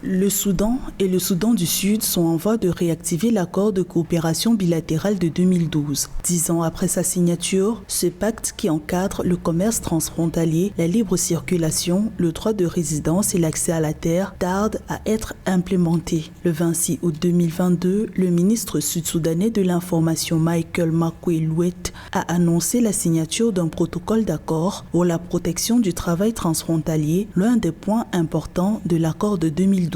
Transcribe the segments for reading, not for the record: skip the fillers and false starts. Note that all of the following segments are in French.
Le Soudan et le Soudan du Sud sont en voie de réactiver l'accord de coopération bilatérale de 2012. 10 ans après sa signature, ce pacte qui encadre le commerce transfrontalier, la libre circulation, le droit de résidence et l'accès à la terre tarde à être implémenté. Le 26 août 2022, le ministre sud-soudanais de l'information Michael Makuei-Luet a annoncé la signature d'un protocole d'accord pour la protection du travail transfrontalier, l'un des points importants de l'accord de 2012.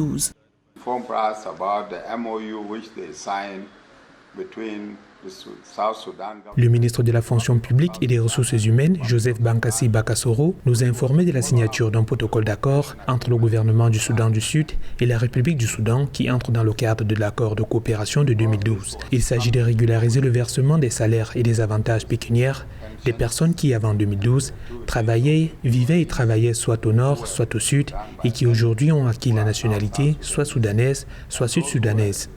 Le ministre de la Fonction publique et des Ressources humaines, Joseph Bankassi Bakasoro, nous a informé de la signature d'un protocole d'accord entre le gouvernement du Soudan du Sud et la République du Soudan qui entre dans le cadre de l'accord de coopération de 2012. Il s'agit de régulariser le versement des salaires et des avantages pécuniaires des personnes qui, avant 2012, vivaient et travaillaient soit au nord, soit au sud, et qui aujourd'hui ont acquis la nationalité soit soudanaise, soit sud-soudanaise.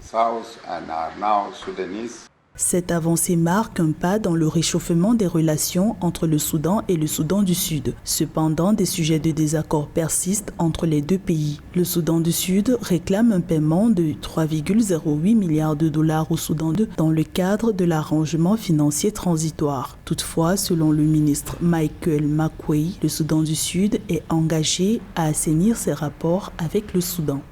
Cette avancée marque un pas dans le réchauffement des relations entre le Soudan et le Soudan du Sud. Cependant, des sujets de désaccord persistent entre les deux pays. Le Soudan du Sud réclame un paiement de 3,08 milliards de dollars au Soudan dans le cadre de l'arrangement financier transitoire. Toutefois, selon le ministre Michael Makuei, le Soudan du Sud est engagé à assainir ses rapports avec le Soudan.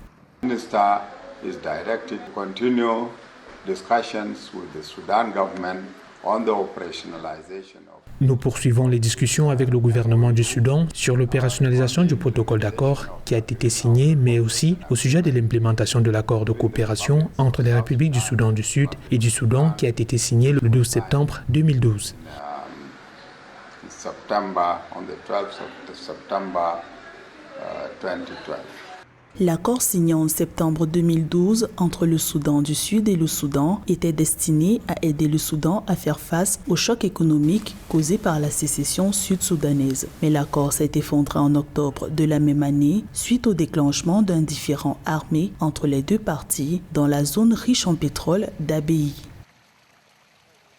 Nous poursuivons les discussions avec le gouvernement du Soudan sur l'opérationnalisation du protocole d'accord qui a été signé, mais aussi au sujet de l'implémentation de l'accord de coopération entre les républiques du Soudan du Sud et du Soudan qui a été signé le 12 septembre 2012. L'accord signé en septembre 2012 entre le Soudan du Sud et le Soudan était destiné à aider le Soudan à faire face au choc économique causé par la sécession sud-soudanaise. Mais l'accord s'est effondré en octobre de la même année suite au déclenchement d'un différend armé entre les deux parties dans la zone riche en pétrole d'Abei.